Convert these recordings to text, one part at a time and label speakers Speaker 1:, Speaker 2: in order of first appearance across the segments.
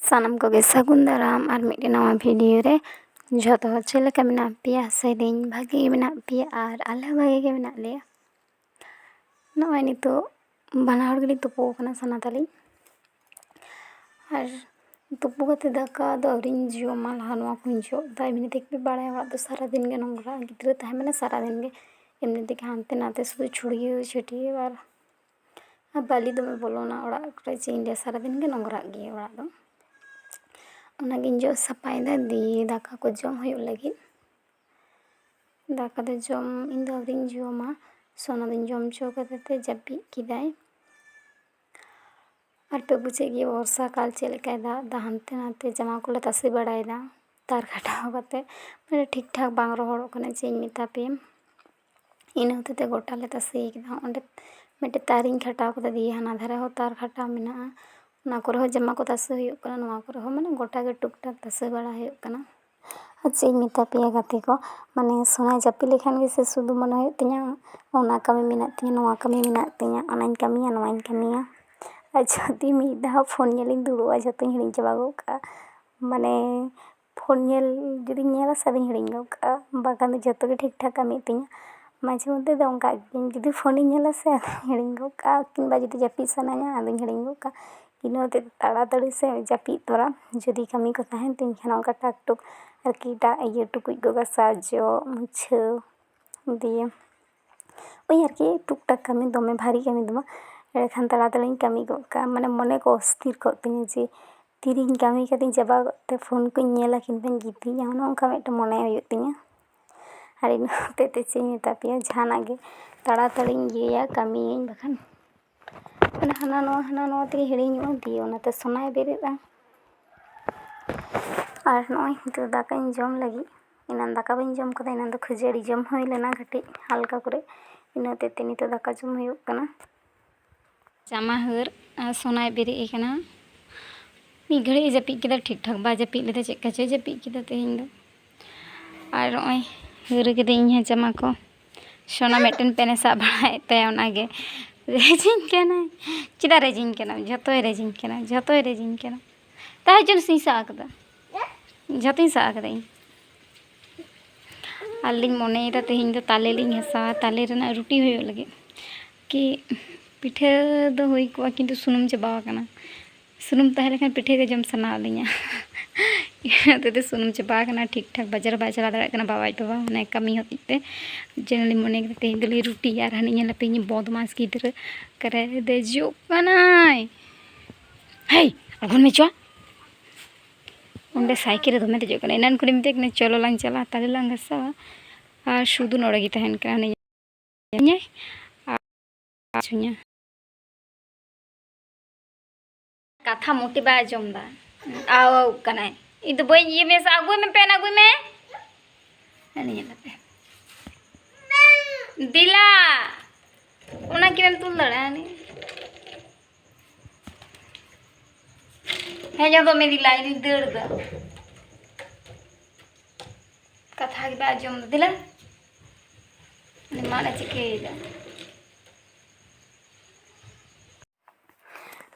Speaker 1: सानाम कोगे सागुन दाराम और मिट्टे नवा भिडियो रे झोतो हर चेले का मेना पिया सेदिन भागे गे मेना पिया और आले भागे गे मेना लेया नॉय नितो बना हर गली तुपो कना सना ताली और तुपो कते दाका दो अवरिन जोमा लहा नवा कुन जो दाई मिने देख भी बाड़ा वाला तो सारा दिन गे नोंगरा गिद्रा ताहे मैंने सारा दिन गे एमने देख हानते नाते सुधु छुड़िए छटिए और बाली दो मैं बोलो ना ओड़ा करे चेंज सारा दिन गे नोंगरा गे ओड़ा दो ᱚᱱᱟᱜᱤᱧ ᱡᱚᱜ ᱥᱟᱯᱷᱟᱭᱮᱫᱟ ᱫᱤᱭᱮ ᱫᱟᱠᱟ ᱠᱚ ᱡᱚᱢ ᱦᱩᱭᱩᱜ ᱞᱟᱹᱜᱤᱫ ᱫᱟᱠᱟ ᱫᱚ ᱡᱚᱢ ᱤᱧ ᱫᱚ ᱟᱹᱣᱨᱤᱧ ᱡᱚᱢᱟ ᱥᱚᱱᱟ ᱫᱚᱧ ᱡᱚᱢ ᱦᱚᱪᱚ ᱠᱟᱛᱮ ᱡᱟᱹᱯᱤᱫ ᱠᱮᱫᱟᱭ ᱟᱨ ᱯᱮ ᱵᱩᱡᱷᱟᱹᱜ ᱜᱮᱭᱟ ᱵᱚᱨᱥᱟ ᱠᱟᱞ ᱪᱮᱫ ᱞᱮᱠᱟᱭ ᱫᱟᱜ ᱮᱫᱟ ᱦᱟᱱᱛᱮ ᱱᱟᱛᱮ ᱡᱟᱢᱟ ᱠᱚᱞᱮ ᱛᱟᱥᱮ ᱵᱟᱲᱟᱭᱮᱫᱟ ᱛᱟᱨ ᱠᱷᱟᱴᱟᱣ ᱠᱟᱛᱮ ᱢᱟᱱᱮ ᱴᱷᱤᱠ ᱴᱷᱟᱠ ᱵᱟᱝ ᱨᱚᱦᱚᱲᱚᱜ ᱠᱟᱱᱟ ᱪᱮᱫ ᱤᱧ ᱢᱮᱛᱟ ᱯᱮᱭᱟ ᱤᱱᱟᱹ ᱦᱚᱛᱮᱛᱮ ᱜᱚᱴᱟ ᱞᱮ ᱛᱟᱥᱮ ᱠᱮᱫᱟ ᱚᱸᱰᱮ ᱢᱤᱫᱴᱮᱱ ᱛᱟᱨᱤᱧ ᱠᱷᱟᱴᱟᱣ ᱠᱟᱫᱟ ᱫᱤᱭᱮ ᱦᱟᱱᱟ ᱫᱷᱟᱨᱮ ᱦᱚᱸ ᱛᱟᱨ ᱠᱷᱟᱴᱟᱣ ᱢᱮᱱᱟᱜᱼᱟ ᱚᱱᱟ ᱠᱚᱨᱮ ᱦᱚᱸ ᱡᱟᱢᱟ ᱠᱚ ᱛᱟᱥᱮ ᱦᱩᱭᱩᱜ ᱠᱟᱱᱟ ᱱᱚᱣᱟ ᱠᱚᱨᱮ ᱦᱚᱸ ᱢᱟᱱᱮ ᱜᱚᱴᱟ ᱜᱮ ᱴᱩᱠ ᱴᱟᱠ ᱛᱟᱥᱮ ᱵᱟᱲᱟ ᱦᱩᱭᱩᱜ ᱠᱟᱱᱟ ᱟᱨ ᱪᱮᱫ ᱤᱧ ᱢᱮᱛᱟ ᱯᱮᱭᱟ ᱜᱟᱛᱮ ᱠᱚ ᱢᱟᱱᱮ ᱥᱚᱱᱟ ᱡᱟᱹᱯᱤᱫ ᱞᱮᱠᱷᱟᱱ ᱜᱮ ᱥᱮ ᱥᱩᱫᱷᱩ ᱢᱚᱱᱮ ᱦᱩᱭᱩᱜ ᱛᱤᱧᱟ ᱚᱱᱟ ᱠᱟᱹᱢᱤ ᱢᱮᱱᱟᱜ ᱛᱤᱧᱟ ᱱᱚᱣᱟ ᱠᱟᱹᱢᱤ ᱢᱮᱱᱟᱜ ᱛᱤᱧᱟ ᱚᱱᱟᱧ ᱠᱟᱹᱢᱤᱭᱟ ᱱᱚᱣᱟᱧ ᱠᱟᱹᱢᱤᱭᱟ ᱟᱨ ᱡᱩᱫᱤ ᱢᱤᱫ ᱫᱷᱟᱣ ᱯᱷᱳᱱ ᱧᱮᱞᱤᱧ ᱫᱩᱲᱩᱵᱼᱟ ᱡᱷᱚᱛᱚᱧ ᱦᱤᱲᱤᱧ ᱪᱟᱵᱟ ᱜᱚᱫ ᱠᱟᱜᱼᱟ ᱢᱟᱱᱮ ᱯᱷᱳᱱ ᱧᱮᱞ ᱡᱩᱫᱤᱧ ᱧᱮᱞᱟ ᱥᱮ ᱟᱫᱚᱧ ᱦᱤᱲᱤᱧ ᱜᱚᱫ ᱠᱟᱜᱼᱟ ᱵᱟᱠᱷᱟᱱ ᱫᱚ ᱡᱷᱚᱛᱚ ᱜᱮ ᱴᱷᱤᱠ ᱴᱷᱟᱠ ᱠᱟᱹᱢᱤᱜ ᱛᱤᱧᱟ ᱢᱟঝᱷᱮ ᱢᱚᱫᱽᱫᱷᱮ ᱫᱚ ᱚᱱᱠᱟ ᱜᱤᱧ ᱡᱩᱫᱤ ᱯᱷᱳᱱᱤᱧ ᱧᱮᱞᱟ ᱥᱮ ᱟᱫᱚᱧ ᱦᱤᱲᱤᱧ ᱜᱚᱫ ᱠᱟᱜᱼᱟ ᱠᱤᱝᱵᱟ ᱡᱩᱫᱤ ᱡᱟᱹᱯᱤᱫ ᱥᱟᱱᱟᱧᱟ ᱟᱫᱚᱧ ᱦᱤᱲᱤᱧ ᱜᱚᱫ ᱠᱟᱜᱼᱟ ᱤᱱᱟᱹ ᱦᱚᱛᱮᱡ ᱛᱮ ᱛᱟᱲᱟᱛᱟᱲᱤ ᱥᱮ ᱡᱟᱹᱯᱤᱫ ᱛᱚᱨᱟ ᱡᱩᱫᱤ ᱠᱟᱹᱢᱤ ᱠᱚ ᱛᱟᱦᱮᱱ ᱛᱤᱧ ᱠᱷᱟᱱ ᱚᱱᱠᱟ ᱴᱟᱠ ᱴᱩᱠ ᱟᱨᱠᱤ ᱴᱩᱠᱩᱡ ᱠᱚ ᱜᱟᱥᱟᱣ ᱡᱚᱜ ᱢᱩᱪᱷᱟᱹᱣ ᱫᱤᱭᱮ ওই আরকি টুকটাক কামি দমে ভারী কামি দো বাᱝ এড়ᱮᱠᱷᱟᱱ তাড়াতাড়িᱧ ᱠᱟᱹᱢᱤ ᱜᱚᱫ ᱠᱟᱜᱼᱟ ᱢᱟᱱᱮ ᱢᱚᱱᱮ ᱠᱚ ᱚᱥᱛᱷᱤᱨ ᱠᱚᱜ ᱛᱤᱧᱟ ᱡᱮ ᱛᱤᱨᱤᱧ ᱠᱟᱹᱢᱤ ᱠᱟᱛᱮᱧ ᱪᱟᱵᱟ ᱜᱚᱫ ᱛᱮ ᱯᱷᱳᱱ ᱠᱚᱧ ᱧᱮᱞᱟ ᱠᱤᱝᱵᱟᱧ ᱜᱤᱛᱤᱡᱟ ᱚᱱᱮ ᱚᱱᱠᱟ ᱢᱤᱫᱴᱮᱱ ᱢᱚᱱᱮ ᱦᱩᱭᱩᱜ ᱛᱤᱧᱟ ᱟᱨ ᱤᱱᱟᱹ ᱦᱚᱛᱮᱡ ᱛᱮ ᱪᱮᱫ ᱤᱧ ᱢᱮᱛᱟ ᱯᱮᱭᱟ ᱡᱟᱦᱟᱱᱟᱜ ᱜᱮ ᱛᱟᱲᱟᱛᱟᱲᱤᱧ ᱤᱭᱟᱹᱭᱟ ᱠᱟᱹᱢᱤᱭᱟᱹᱧ ᱵᱟᱠᱷᱟᱱ ᱢᱟᱱᱮ ᱦᱟᱱᱟ ᱱᱚᱣᱟ ᱛᱮᱜᱮ ᱦᱤᱲᱤᱧᱚᱜᱼᱟ ᱫᱤᱭᱮ ᱚᱱᱟᱛᱮ ᱥᱚᱱᱟᱭ ᱵᱮᱨᱮᱫᱼᱟ ᱟᱨ ᱱᱚᱜᱼᱚᱭ ᱱᱤᱛᱚᱜ ᱫᱟᱠᱟᱧ ᱡᱚᱢ ᱞᱟᱹᱜᱤᱫ ᱮᱱᱟᱱ ᱫᱟᱠᱟ ᱵᱟᱹᱧ ᱡᱚᱢ ᱠᱟᱫᱟ ᱮᱱᱟᱱ ᱫᱚ ᱠᱷᱟᱹᱡᱟᱹᱲᱤ ᱡᱚᱢ ᱦᱩᱭ ᱞᱮᱱᱟ ᱠᱟᱹᱴᱤᱡ ᱦᱟᱞᱠᱟ ᱠᱚᱨᱮ ᱤᱱᱟᱹ ᱦᱚᱛᱮᱡ ᱛᱮ ᱱᱤᱛᱚᱜ ᱫᱟᱠᱟ ᱡᱚᱢ ᱦᱩᱭᱩᱜ ᱠᱟᱱᱟ ᱡᱟᱢᱟ ᱦᱟᱹᱨ ᱥᱚᱱᱟᱭ ᱵᱮᱨᱮᱫ ᱟᱠᱟᱱᱟ ᱢᱤᱫ ᱜᱷᱟᱹᱲᱤᱡ ᱡᱟᱹᱯᱤᱫ ᱠᱮᱫᱟ ᱴᱷᱤᱠ ᱴᱷᱟᱠ ᱵᱟᱭ ᱡᱟᱹᱯᱤᱫ ᱞᱮᱫᱟ ᱪᱮᱫᱠᱟ ᱪᱚᱭ ᱡᱟᱹᱯᱤᱫ ᱠᱮᱫᱟ ᱛᱮᱦᱮᱧ ᱫᱚ ᱟᱨ ᱱᱚᱜᱼᱚᱭ ᱦᱟᱹᱨ ᱠᱤᱫᱟᱹᱧ ᱤᱧ ᱦᱚᱸ ᱡᱟᱢᱟ ᱠᱚ ᱥᱚᱱᱟ ᱢᱤᱫᱴᱮᱱ ᱯᱮᱱᱮ ᱥᱟᱵ ᱵᱟᱲᱟᱭᱮᱫ ᱛᱟᱭᱟ ᱚᱱᱟᱜᱮ ᱨᱮᱡᱤᱧ ᱠᱟᱱᱟᱭ ᱪᱮᱫᱟᱜ ᱨᱮᱡᱤᱧ ᱠᱟᱱᱟ ᱡᱷᱚᱛᱚᱭ ᱨᱮᱡᱤᱧ ᱠᱟᱱᱟ ᱛᱟᱦᱮᱸ ᱡᱚᱱ ᱥᱤᱧ ᱥᱟᱵ ᱟᱠᱟᱫᱟ ᱡᱷᱚᱛᱚᱧ ᱥᱟᱵ ᱟᱠᱟᱫᱟ ᱤᱧ ᱟᱨᱞᱤᱧ ᱢᱚᱱᱮᱭᱮᱫᱟ ᱛᱮᱦᱮᱧ ᱫᱚ ᱛᱟᱞᱮ ᱞᱤᱧ ᱦᱟᱥᱟᱣᱟ ᱛᱟᱞᱮ ᱨᱮᱱᱟᱜ ᱨᱩᱴᱤ ᱦᱩᱭᱩᱜ ᱞᱟᱹᱜᱤᱫ कि पिठे दो हुई को किंतु सुनुम चबा कना सुनुम तहे लेखन पिठे के जम सना लिया ते सुनुम चबा कना ठीक ठाक बाजार बाय चला दाड़ा कना बाबा बाबा ने कमी होती ते जनली मने के तेज दली रुटी यार हनी ने पे बदमाश गिद्र करे दे जो कनाय हे अगन में चो उंडे साइकिल रे दमे देजो कना एनान कुली मिते कने चलो लांग चला ताले लांग हसा आ शुदु नोड़े गी तहन कना ने सुnya कथा मोटी बा जमदा आओ कनाय इ तो बई ये में से आगु में पेन आगु में अनि पे दिला उना किरन तुल दड़ा नि हे जो तो मेरी दिला इ दड़ दा कथा के बा जम दिला नि माने चिके दा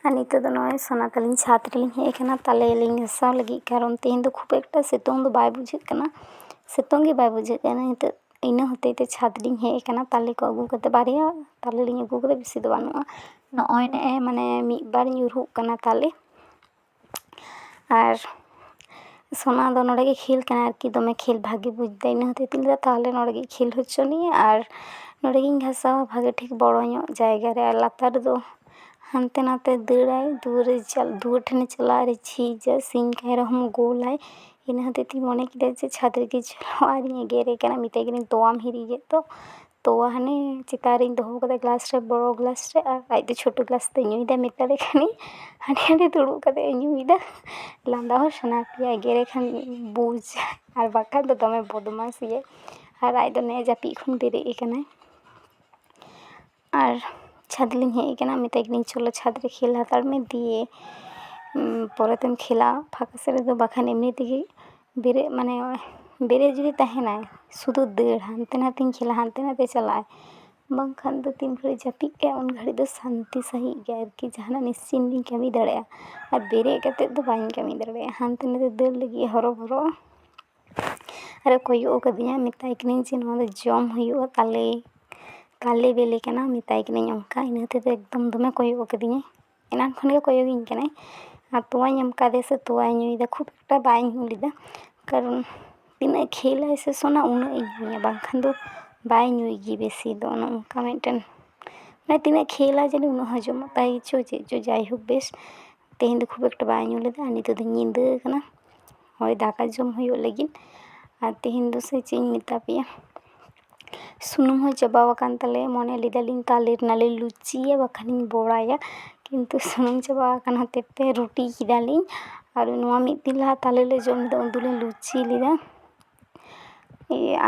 Speaker 1: और नित नॉय सोना ताली छात रे हेकना ताले लिंग हसाव लगी कारण तेहन खूब एक सितुंग बै बुझे सितुंग बै बुझे नित इन होते ते छात ली हेकना ताले को अगू करते बारिया ताले ली अगू करते बेसी बानुआ नॉय ने माने मिद बार ᱧᱩᱨᱦᱩᱜ कना ताले और सोना दो नोड़े के खेल कना आरकी दमे खेल भागे बुझदा इन होते ते ताले नोड़े के खेल होचोनी और नोड़े गिन घासाव भागे ठीक बड़ो ᱧᱚᱜ जायगा रे लातार दो हानते नाते दौड़ाय दुआर ठेने चला रे छीजा सिंह कह रहा गोलाय इन हते ती मने किदा जे छात्र के चलो और गेरे कना मिते के तोवाम हिरीगे तो तोवा हने चितारी दोहो कदा ग्लास रे बड़ो ग्लास रे आज दो छोटो ग्लास ते ᱧᱩᱭदा मेताले खानी हाने हाने दुड़ू कदे ᱧᱩᱭदा लांदा हो सना पिया गेरे खान बुझ और बाका दो दमे बदमाश ये और आज दो ने जापी खन बेरे कना और छाद लिंग हे कना मिते के चलो छाद रे खेल हातार में दिए परेतेम खेला फाँका से दो बाखान एमनी तेगे बेरे माने बेरे जुदी तहना शुधु दौड़ हानते नाते खेला हानते नाते चलाए ᱵᱟᱝᱠᱷᱟᱱ ᱫᱚ ᱛᱤᱱ ᱜᱷᱟᱹᱲᱤᱡ ᱡᱟᱹᱯᱤᱫ ᱠᱟᱜᱼᱟ ᱩᱱ ᱜᱷᱟᱹᱲᱤᱡ ᱫᱚ ᱥᱟᱱᱛᱤ ᱥᱟᱺᱦᱤᱡ ᱜᱮ ᱟᱨᱠᱤ ᱡᱟᱦᱟᱱᱟᱜ ᱱᱤᱥᱪᱤᱱᱛᱤᱧ ᱠᱟᱹᱢᱤ ᱫᱟᱲᱮᱭᱟᱜᱼᱟ ᱟᱨ ᱵᱮᱨᱮᱫ ᱠᱟᱛᱮᱫ ᱫᱚ ᱵᱟᱹᱧ ᱠᱟᱹᱢᱤ ᱫᱟᱲᱮᱭᱟᱜᱼᱟ, ᱦᱟᱱᱛᱮ ᱱᱟᱛᱮ ᱫᱟᱹᱲ ᱞᱟᱹᱜᱤᱫ ᱦᱚᱨᱚᱵᱚᱨᱚᱜᱼᱟ ᱟᱨᱮ ᱠᱚᱭᱚᱜ ᱠᱟᱹᱫᱤᱧᱟ, ᱢᱮᱛᱟᱭ ᱠᱟᱹᱱᱟᱹᱧ ᱡᱮ ᱱᱚᱣᱟ ᱫᱚ ᱡᱚᱢ ᱦᱩᱭᱩᱜᱼᱟ, ᱛᱟᱞᱮ ᱵᱤᱞᱤ ᱠᱟᱱᱟ ᱢᱮᱛᱟᱭ ᱠᱟᱹᱱᱟᱹᱧ ᱚᱱᱠᱟ, ᱤᱱᱟᱹ ᱛᱮᱫᱚ ᱮᱠᱫᱚᱢ ᱫᱚᱢᱮ ᱠᱚᱭᱚᱜ ᱠᱟᱹᱫᱤᱧᱟᱭ, ᱮᱱᱟᱱ ᱠᱷᱚᱱ ᱜᱮ ᱠᱚᱭᱚᱜᱤᱧ ᱠᱟᱱᱟᱭ ᱟᱨ ᱛᱚᱣᱟᱧ ᱮᱢ ᱠᱟᱫᱮᱭᱟ ᱥᱮ ᱛᱚᱣᱟᱭ ᱧᱩᱭᱮᱫᱟ, ᱠᱷᱩᱵ ᱮᱠᱴᱟ ᱵᱟᱭ ᱧᱩ ᱞᱮᱫᱟ ᱠᱟᱨᱚᱱ ᱛᱤᱱᱟᱹᱜ ᱠᱷᱮᱞᱟᱭ ᱥᱮ ᱥᱚᱱᱟ ᱩᱱᱟᱹᱜ ᱤᱧ ᱧᱩᱭᱟ, ᱵᱟᱝᱠᱷᱟᱱ ᱫᱚ ᱵᱟᱭ ᱧᱩᱭ ᱜᱮ ᱵᱮᱥᱤ ᱫᱚ ᱚᱱᱮ ᱚᱱᱠᱟ ᱢᱤᱫᱴᱮᱱ ᱢᱟᱱᱮ ᱛᱤᱱᱟᱹᱜ ᱠᱷᱮᱞᱟᱭ ᱡᱟᱹᱱᱤᱡ ᱩᱱᱟᱹᱜ ᱦᱚᱡᱚᱢᱚᱜ ᱛᱟᱭ ᱪᱚ ᱪᱮᱫ ᱪᱚ ᱡᱟᱭᱦᱳᱠ ᱵᱮᱥ ᱛᱮᱦᱮᱧ ᱫᱚ ᱠᱷᱩᱵ ᱮᱠᱴᱟ ᱵᱟᱭ ᱧᱩ ᱞᱮᱫᱟ ᱟᱨ ᱱᱤᱛᱚᱜ ᱫᱚ ᱧᱤᱫᱟᱹ ᱠᱟᱱᱟ, ᱦᱳᱭ ᱫᱟᱠᱟ ᱡᱚᱢ ᱦᱩᱭᱩᱜ ᱞᱟᱹᱜᱤᱫ ᱟᱨ ᱛᱮᱦᱮᱧ ᱫᱚ ᱥᱮ ᱪᱮᱫ ᱤᱧ ᱢᱮᱛᱟ ᱯᱮᱭᱟ ᱥᱩᱱᱩᱢ ᱦᱚᱸ ᱪᱟᱵᱟᱣ ᱟᱠᱟᱱ ᱛᱟᱞᱮᱭᱟ, ᱢᱚᱱᱮ ᱞᱮᱫᱟᱞᱤᱧ ᱛᱟᱞᱮ ᱨᱮᱱᱟᱜ ᱞᱮ ᱞᱩᱪᱤᱭᱟ ᱵᱟᱠᱷᱟᱱᱤᱧ ᱵᱚᱲᱟᱭᱟ, ᱠᱤᱱᱛᱩ ᱥᱩᱱᱩᱢ ᱪᱟᱵᱟ ᱟᱠᱟᱱ ᱦᱚᱛᱮᱡ ᱛᱮ ᱨᱩᱴᱤ ᱠᱮᱫᱟᱞᱤᱧ ᱟᱨ ᱱᱚᱣᱟ ᱢᱤᱫ ᱫᱤᱱ ᱞᱟᱦᱟ ᱛᱟᱞᱮ ᱞᱮ ᱡᱚᱢ ᱞᱮᱫᱟ ᱩᱱ ᱫᱚᱞᱤᱧ ᱞᱩᱪᱤ ᱞᱮᱫᱟ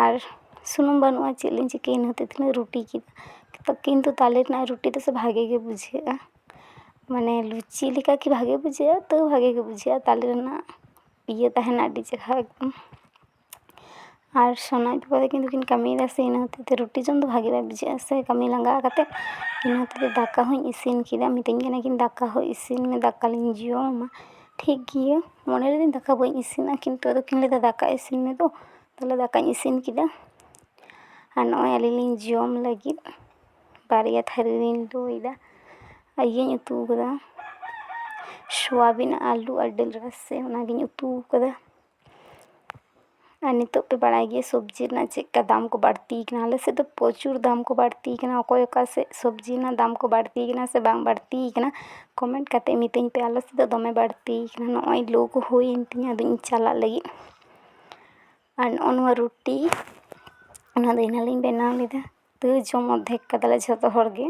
Speaker 1: ᱟᱨ ᱥᱩᱱᱩᱢ ᱵᱟᱹᱱᱩᱜᱼᱟ ᱪᱮᱫ ᱞᱤᱧ ᱪᱤᱠᱟᱹᱭᱟ, ᱤᱱᱟᱹ ᱦᱚᱛᱮᱡ ᱛᱮᱞᱤᱧ ᱨᱩᱴᱤ ᱠᱮᱫᱟ, ᱠᱤᱱᱛু ᱛᱟᱞᱮ ᱨᱮᱱᱟᱜ ᱨᱩᱴᱤ ᱫᱚ ᱥᱮ ᱵᱷᱟᱜᱮ ᱜᱮ ᱵᱩᱡᱷᱟᱹᱜᱼᱟ, ᱢᱟᱱᱮ ᱞᱩᱪᱤ ᱞᱮᱠᱟ ᱠᱤ ᱵᱷᱟᱜᱮ ᱵᱩᱡᱷᱟᱹᱜᱼᱟ, ᱛᱟᱹᱣ ᱵᱷᱟᱜᱮ ᱜᱮ ᱵᱩᱡᱷᱟᱹᱜᱼᱟ, ᱛᱟᱞᱮ ᱨᱮᱱᱟᱜ ᱤᱭᱟᱹ ᱛᱟᱦᱮᱱᱟ ᱟᱹᱰᱤ ᱪᱮᱦᱨᱟ ᱮᱠᱫᱚᱢ, ᱟর ᱥᱳᱱᱟ ᱵᱟᱵᱟ ᱛᱟᱹᱠᱤᱱ ᱫᱚᱠᱤᱱ ᱠᱟᱹᱢᱤᱭᱮᱫᱟ ᱥᱮ ᱤᱱᱟᱹ ᱦᱚᱛᱮᱡ ᱛᱮ ᱨᱩᱴᱤ ᱡᱚᱢ ᱫᱚ ᱵᱷᱟᱜᱮ ᱵᱟᱭ ᱵᱩᱡᱷᱟᱹᱜᱼᱟ ᱥᱮ ᱠᱟᱹᱢᱤ ᱞᱟᱸᱜᱟ ᱠᱟᱛᱮᱫ, ᱤᱱᱟᱹ ᱦᱚᱛᱮᱡ ᱛᱮ ᱫᱟᱠᱟ ᱦᱚᱸᱧ ᱤᱥᱤᱱ ᱠᱮᱫᱟ, ᱢᱤᱛᱟᱹᱧ ᱠᱟᱱᱟ ᱠᱤᱱ ᱫᱟᱠᱟ ᱦᱚᱸ ᱤᱥᱤᱱ ᱢᱮ ᱫᱟᱠᱟ ᱞᱤᱧ ᱡᱚᱢᱟ, ᱴᱷᱤᱠ ᱜᱮᱭᱟ ᱢᱚᱱᱮ ᱞᱤᱫᱟᱹᱧ ᱫᱟᱠᱟ ᱵᱟᱹᱧ ᱤᱥᱤᱱᱟ ᱠᱤᱱᱛᱩ ᱟᱫᱚ ᱠᱤᱱ ᱞᱟᱹᱭᱫᱟ ᱫᱟᱠᱟ ᱤᱥᱤᱱ ᱢᱮ ᱛᱚ, ᱛᱟᱦᱞᱮ ᱫᱟᱠᱟᱧ ᱤᱥᱤᱱ ᱠᱮᱫᱟ ᱟᱨ ᱱᱚᱜᱼᱚᱭ ᱟᱹᱞᱤᱧ ᱞᱤᱧ ᱡᱚᱢ ᱞᱟᱹᱜᱤᱫ ᱵᱟᱨᱭᱟ ᱛᱷᱟᱹᱨᱤ ᱞᱤᱧ ᱞᱩᱭᱫᱟ ᱟᱨ ᱤᱭᱟᱹᱧ ᱩᱛᱩ ᱠᱟᱫᱟ ᱥᱳᱣᱟᱵᱤᱱ ᱟᱹᱞᱩ ᱟᱨ ᱰᱟᱹᱞ ᱨᱟᱥᱮ ᱚᱱᱟᱜᱤᱧ ᱩᱛᱩ ᱠᱟᱫᱟ, ᱟᱨ ᱱᱤᱛᱚᱜ ᱯᱮ ᱵᱟᱲᱟᱭ ᱜᱮᱭᱟ ᱥᱚᱵᱽᱡᱤ ᱨᱮᱱᱟᱜ ᱪᱮᱫᱠᱟ ᱫᱟᱢ ᱠᱚ ᱵᱟᱹᱲᱛᱤ ᱠᱟᱱᱟ, ᱟᱞᱮ ᱥᱮᱫ ᱫᱚ ᱯᱨᱚᱪᱩᱨ ᱫᱟᱢ ᱠᱚ ᱵᱟᱹᱲᱛᱤ ᱠᱟᱱᱟ, ᱚᱠᱚᱭ ᱚᱠᱟ ᱥᱮᱫ ᱥᱚᱵᱽᱡᱤ ᱨᱮᱱᱟᱜ ᱫᱟᱢ ᱠᱚ ᱵᱟᱹᱲᱛᱤ ᱠᱟᱱᱟ ᱥᱮ ᱵᱟᱝ ᱵᱟᱹᱲᱛᱤ ᱠᱟᱱᱟ ᱠᱚᱢᱮᱱᱴ ᱠᱟᱛᱮᱫ ᱢᱤᱛᱟᱹᱧ ᱯᱮ, ᱟᱞᱮ ᱥᱮᱫ ᱫᱚ ᱫᱚᱢᱮ ᱵᱟᱹᱲᱛᱤ ᱠᱟᱱᱟ, ᱱᱚᱜᱼᱚᱭ ᱞᱩ ᱠᱚ ᱦᱩᱭᱮᱱ ᱛᱤᱧᱟᱹ ᱟᱫᱚᱧ ᱪᱟᱞᱟᱜ ᱞᱟᱹᱜᱤᱫ, ᱟᱨ ᱱᱚᱜᱼᱚ ᱱᱚᱣᱟ ᱨᱩᱴᱤ ᱚᱱᱟ ᱫᱚ ᱮᱱᱟᱞᱤᱧ ᱵᱮᱱᱟᱣ ᱞᱮᱫᱟ, ᱛᱟᱹᱣ ᱡᱚᱢ ᱚᱨᱫᱷᱮᱠ ᱠᱟᱫᱟᱞᱮ ᱡᱷᱚᱛᱚ ᱦᱚᱲ ᱜᱮ,